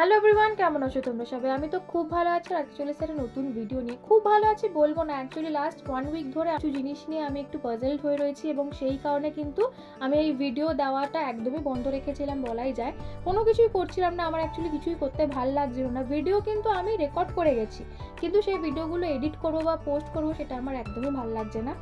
Hello everyone, কেমন আছো তোমরা সবাই? আমি তো খুব ভালো আছি। অ্যাকচুয়ালি সেটা নতুন ভিডিও নিয়ে খুব ভালো আছি বলবো না, অ্যাকচুয়ালি লাস্ট 1 উইক ধরে কিছু জিনিস নিয়ে আমি একটু পাজলড হয়ে রয়েছি এবং সেই কারণে কিন্তু আমি এই ভিডিও দেওয়াটা একদমই বন্ধ রেখেছিলাম বলাই যায়। কোনো কিছুই করছিলাম না, আমার অ্যাকচুয়ালি কিছুই করতে ভালো লাগছিল না। ভিডিও কিন্তু আমি রেকর্ড করে গেছি, কিন্তু সেই ভিডিওগুলো এডিট করবো বা পোস্ট করবো সেটা আমার একদমই ভালো লাগছে না।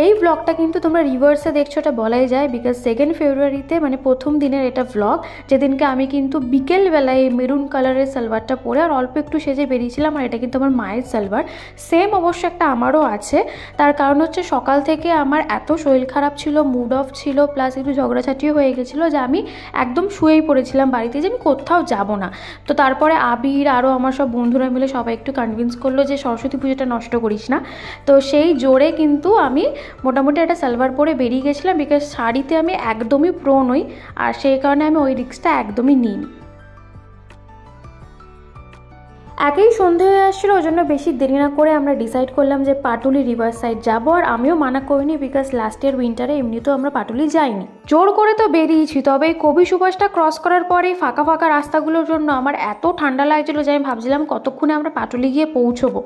এই ব্লগটা কিন্তু তোমরা রিভার্সে দেখছো, এটা বলাই যায়, বিকজ 2 ফেব্রুয়ারিতে মানে প্রথম দিনের এটা ব্লগ, যেদিনকে আমি কিন্তু বিকেলবেলায় মেরুন কালারের সালোয়ারটা পরে আর অল্প একটু সেজে বেরিয়েছিলাম। আর এটা কিন্তু আমার মায়ের সালোয়ার, সেম অবশ্য একটা আমারও আছে। তার কারণ হচ্ছে সকাল থেকে আমার এত শরীর খারাপ ছিল, মুড অফ ছিল, প্লাস একটু ঝগড়াঝাটিও হয়ে গেছিলো যে আমি একদম শুয়েই পড়েছিলাম বাড়িতে, যে আমি কোথাও যাব না। তো তারপরে আবির আরও আমার সব বন্ধুরা মিলে সবাই একটু কনভিন্স করলো যে সরস্বতী পুজোটা নষ্ট করিস না। তো সেই জোরে কিন্তু আমি মোটামুটি একটা সালোয়ার পরে বেরিয়ে গেছিলাম, বিকজ শাড়িতে আমি একদমই প্রো নই, আর সেই কারণে আমি ওই রিস্কটা একদমই নিইনি। একেই সন্ধে হয়ে আসছিলো, ওই জন্য বেশি দেরি না করে আমরা ডিসাইড করলাম যে পাটুলি রিভার সাইড যাবো। আর আমিও মানা করিনি, বিকজ লাস্ট ইয়ার উইন্টারে এমনিতেও আমরা পাটুলি যাইনি, জোর করে তো বেরিয়েছি। তবে এই কবি সুভাষটা ক্রস করার পরেই ফাঁকা ফাঁকা রাস্তাগুলোর জন্য আমার এত ঠান্ডা লাগছিলো যে আমি ভাবছিলাম কতক্ষণে আমরা পাটুলি গিয়ে পৌঁছবো।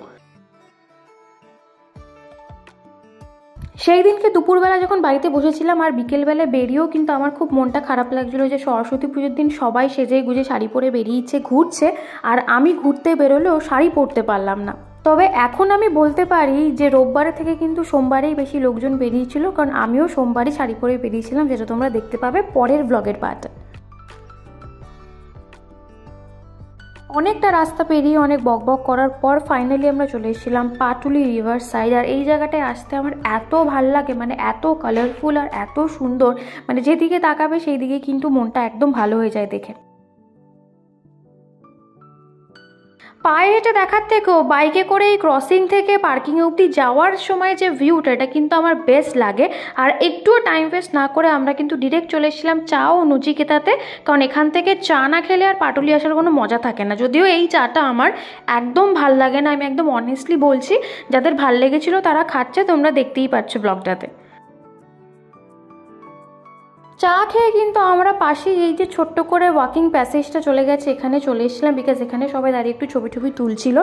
সেই দিনকে দুপুরবেলা যখন বাড়িতে বসেছিলাম আর বিকেলবেলা বেরিয়েও কিন্তু আমার খুব মনটা খারাপ লাগছিলো যে সরস্বতী পুজোর দিন সবাই সেজে গুজে শাড়ি পরে বেরিয়েছে, ঘুরছে, আর আমি ঘুরতে বেরোলেও শাড়ি পরতে পারলাম না। তবে এখন আমি বলতে পারি যে রোববারে থেকে কিন্তু সোমবারেই বেশি লোকজন বেরিয়েছিল, কারণ আমিও সোমবারই শাড়ি পরে বেরিয়েছিলাম, যেটা তোমরা দেখতে পাবে পরের ব্লগের পার্টে। অনেকটা রাস্তা পেরিয়ে অনেক বকবক করার পর ফাইনালি আমরা চলে এসেছিলাম পাটুলি রিভার সাইড। আর এই জায়গাটায় আসতে আমার এত ভাল লাগে, মানে এত কালারফুল আর এত সুন্দর, মানে যেদিকে তাকাবে সেই দিকে কিন্তু মনটা একদম ভালো হয়ে যায় দেখে। পায়ে হেঁটে দেখার থেকেও বাইকে করে এই ক্রসিং থেকে পার্কিং অবধি যাওয়ার সময় যে ভিউটা, এটা কিন্তু আমার বেস্ট লাগে। আর একটুও টাইম ওয়েস্ট না করে আমরা কিন্তু ডিরেক্ট চলে এসেছিলাম চা ও নচিকেতাতে, কারণ এখান থেকে চা না খেলে আর পাটুলি আসার কোনো মজা থাকে না। যদিও এই চাটা আমার একদম ভাল লাগে না, আমি একদম অনেস্টলি বলছি। যাদের ভাল লেগেছিলো তারা খাচ্ছে, তোমরা দেখতেই পাচ্ছ ব্লগটাতে। চা খেয়ে কিন্তু আমরা পাশে এই যে ছোট্ট করে ওয়াকিং প্যাসেজটা চলে গেছে, এখানে চলে এসেছিলাম, বিকজ এখানে সবাই দাঁড়িয়ে একটু ছবি টবি তুলছিল।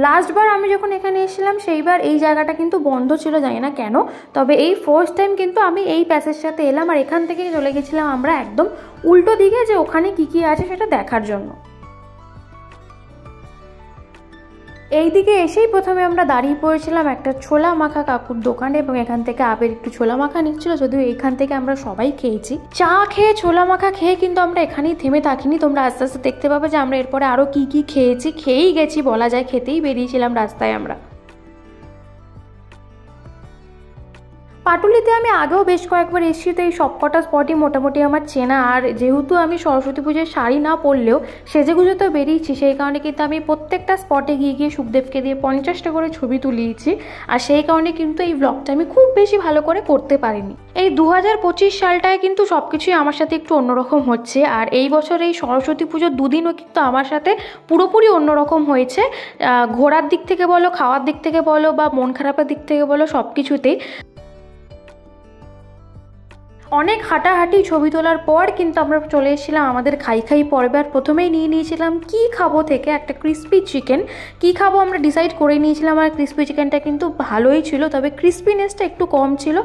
লাস্টবার আমি যখন এখানে এসেছিলাম সেইবার এই জায়গাটা কিন্তু বন্ধ ছিল, জানি না কেন। তবে এই ফার্স্ট টাইম কিন্তু আমি এই প্যাসেজটাতে এলাম, আর এখান থেকে চলে গেছিলাম আমরা একদম উল্টো দিকে, যে ওখানে কি কি আছে সেটা দেখার জন্য। এই দিকে এসেই প্রথমে আমরা দাঁড়িয়ে পড়েছিলাম একটা ছোলা মাখা কাকুর দোকানে, এবং এখান থেকে আবের একটু ছোলা মাখা নিচ্ছিল, যদিও এখান থেকে আমরা সবাই খেয়েছি। চা খেয়ে ছোলা মাখা খেয়ে কিন্তু আমরা এখানেই থেমে থাকিনি, তোমরা আস্তে আস্তে দেখতে পাবে যে আমরা এরপরে আরও কি কি খেয়েছি, খেয়েই গেছি বলা যায়, খেতেই বেরিয়েছিলাম রাস্তায় আমরা। পাটুলিতে আমি আগেও বেশ কয়েকবার এসেছি, তো এই সবকটা স্পটই মোটামুটি আমার চেনা। আর যেহেতু আমি সরস্বতী পুজোর শাড়ি না পরলেও সেজেগুজে তো বেরিয়েছি, সেই কারণে কিন্তু আমি প্রত্যেকটা স্পটে গিয়ে গিয়ে সুখদেবকে দিয়ে 50টা করে ছবি তুলিয়েছি। আর সেই কারণে কিন্তু এই ব্লগটা আমি খুব বেশি ভালো করে করতে পারিনি। এই 2025 সালটায় কিন্তু সব কিছুই আমার সাথে একটু অন্যরকম হচ্ছে, আর এই বছর এই সরস্বতী পুজোর দুদিনও কিন্তু আমার সাথে পুরোপুরি অন্যরকম হয়েছে। ঘোরার দিক থেকে বলো, খাওয়ার দিক থেকে বলো, বা মন খারাপের দিক থেকে বলো, সব কিছুতেই। অনেক হাঁটাহাঁটি ছবি তোলার পর কিন্তু আমরা চলে এসেছিলাম আমাদের খাই খাই পর্বে। আর প্রথমেই নিয়ে নিয়েছিলাম কি খাবো থেকে একটা ক্রিস্পি চিকেন। কি খাবো আমরা ডিসাইড করে নিয়েছিলাম, আর ক্রিস্পি চিকেনটা কিন্তু ভালোই ছিল, তবে ক্রিস্পিনেসটা একটু কম ছিল।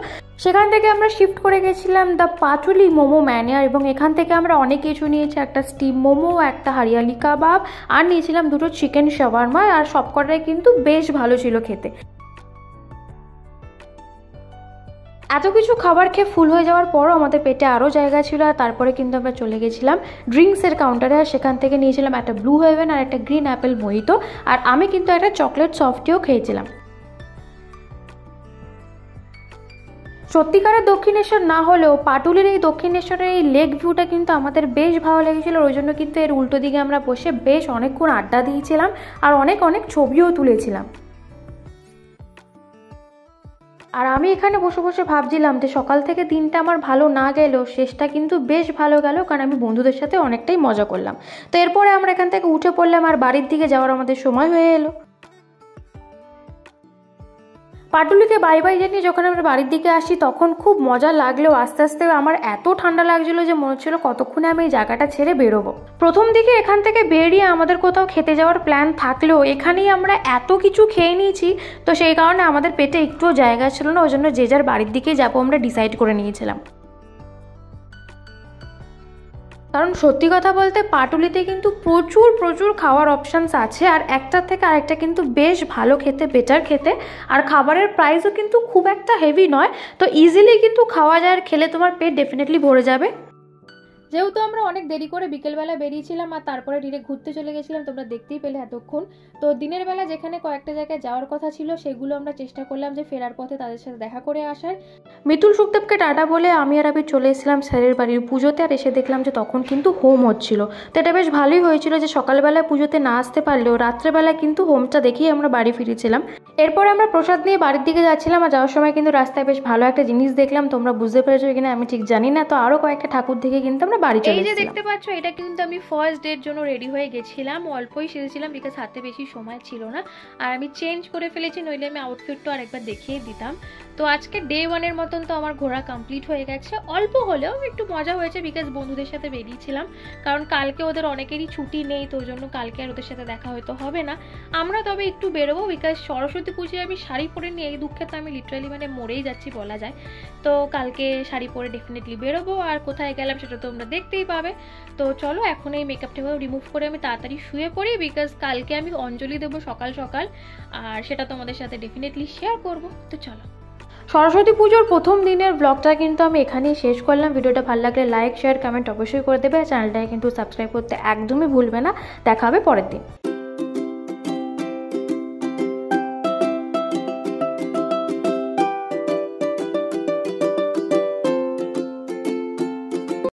সেখান থেকে আমরা শিফট করে গেছিলাম দ্য পাটুলি মোমো ম্যানিয়ার, এবং এখান থেকে আমরা অনেক কিছু নিয়েছি, একটা স্টিম মোমো, একটা হরিয়ালি কাবাব, আর নিয়েছিলাম 2টো চিকেন শাওয়ারমা। আর সবকটাই কিন্তু বেশ ভালো ছিল খেতে। এত কিছু খাবার খেয়ে ফুল হয়ে যাওয়ার পরও আমাদের পেটে আরও জায়গা ছিল, আর তারপরে কিন্তু আমরা চলে গেছিলাম ড্রিঙ্কসের কাউন্টারে। আর সেখান থেকে নিয়েছিলাম একটা ব্লু হেভেন আর একটা গ্রিন অ্যাপেল মোহিতো, আর আমি কিন্তু একটা চকলেট সফটিও খেয়েছিলাম। সত্যিকারের দক্ষিণেশ্বর না হলেও পাটুলির এই দক্ষিণেশ্বরের এই লেক ভিউটা কিন্তু আমাদের বেশ ভালো লেগেছিল, ওই জন্য কিন্তু এর উল্টো দিকে আমরা বসে বেশ অনেকক্ষণ আড্ডা দিয়েছিলাম আর অনেক অনেক ছবিও তুলেছিলাম। আর আমি এখানে বসে বসে ভাবছিলাম যে সকাল থেকে দিনটা আমার ভালো না গেলেও শেষটা কিন্তু বেশ ভালো গেল, কারণ আমি বন্ধুদের সাথে অনেকটাই মজা করলাম। তো এরপরে আমরা এখান থেকে উঠে পড়লাম আর বাড়ির দিকে যাওয়ার আমাদের সময় হয়ে এলো। পাটুলিকে বাই বাই জানিয়ে যখন আমরা বাড়ির দিকে আসি তখন খুব মজা লাগলেও আস্তে আস্তে আমার এত ঠান্ডা লাগছিল যে মনে হচ্ছিল কতক্ষণে আমি এই জায়গাটা ছেড়ে বেরোবো। প্রথম দিকে এখান থেকে বেরিয়ে আমাদের কোথাও খেতে যাওয়ার প্ল্যান থাকলেও এখানেই আমরা এত কিছু খেয়ে নিয়েছি, তো সেই কারণে আমাদের পেটে একটুও জায়গা ছিল না, ওই জন্য যে যার বাড়ির দিকেই যাবো আমরা ডিসাইড করে নিয়েছিলাম। কারণ সত্যি কথা বলতে পাটুলিতে কিন্তু প্রচুর প্রচুর খাওয়ার অপশানস আছে, আর একটার থেকে আরেকটা কিন্তু বেশ ভালো খেতে, বেটার খেতে, আর খাবারের প্রাইসও কিন্তু খুব একটা হেভি নয়, তো ইজিলি কিন্তু খাওয়া যায়, আর খেলে তোমার পেট ডেফিনেটলি ভরে যাবে। যেহেতু আমরা অনেক দেরি করে বিকেলবেলা বেরিয়েছিলাম আর তারপরে ডিরেক্ট ঘুরতে চলে গেছিলাম, তোমরা দেখতেই পেলে এতক্ষণ। তো দিনের বেলা যেখানে কয়েকটা জায়গায় যাওয়ার কথা ছিল সেগুলো আমরা চেষ্টা করলাম যে ফেরার পথে তাদের সাথে দেখা করে আসার। মিতুল সুখদেবকে টাটা বলে আমি আর আবির চলে এসেছিলাম স্যারের বাড়ির পুজোতে, আর এসে দেখলাম যে তখন কিন্তু হোম হচ্ছিল। তো এটা বেশ ভালোই হয়েছিল যে সকালবেলায় পুজোতে না আসতে পারলেও রাত্রেবেলায় কিন্তু হোমটা দেখেই আমরা বাড়ি ফিরেছিলাম। এরপরে আমরা প্রসাদ নিয়ে বাড়ির দিকে যাচ্ছিলাম, আর যাওয়ার সময় কিন্তু রাস্তায় বেশ ভালো একটা জিনিস দেখলাম, তোমরা বুঝতে পেরেছো কিনা আমি ঠিক জানি না। তো আরও কয়েকটা ঠাকুর দেখে কিন্তু আমরা বাড়ি চলে এসেছিলাম। এই যে দেখতে পাচ্ছ এটা কিন্তু আমি ফার্স্ট ডের জন্য রেডি হয়ে গেছিলাম, অল্পই সেজেছিলাম বিকজ হাতে বেশি সময় ছিল না, আর আমি চেঞ্জ করে ফেলেছি, নইলে আমি আউটফিটটা আরেকবার দেখিয়ে দিতাম। তো আজকে ডে 1-এর মতন তো আমার ঘোরা কমপ্লিট হয়ে গেছে, অল্প হলেও একটু মজা হয়েছে বিকজ বন্ধুদের সাথে বেরিয়েছিলাম, কারণ কালকে ওদের অনেকেরই ছুটি নেই, তো ওই জন্য কালকে আর ওদের সাথে দেখা হয়তো হবে না। আমরা তবে একটু বেরোবো বিকজ সরস্বতী পুজোয় আমি শাড়ি পরে নিয়ে এই দুঃখে তো আমি লিটারালি মানে মরেই যাচ্ছি বলা যায়। তো কালকে শাড়ি পরে ডেফিনেটলি বেরোবো, আর কোথায় গেলাম সেটা তোমরা দেখতেই পাবে। তো চলো এখন এই মেকআপটা রিমুভ করে আমি তাড়াতাড়ি শুয়ে পড়ি, বিকজ কালকে আমি অঞ্জলি দেবো সকাল সকাল, আর সেটা তোমাদের সাথে ডেফিনেটলি শেয়ার করবো। তো চলো। সরস্বতী পুজোর প্রথম দিনের ব্লগটা কিন্তু আমি এখানেই শেষ করলাম। ভিডিওটা ভালো লাগলে লাইক, শেয়ার, কমেন্ট অবশ্যই করে দেবে, আর চ্যানেলটাকে কিন্তু সাবস্ক্রাইব করতে একদমই ভুলবে না। দেখা হবে পরের দিন।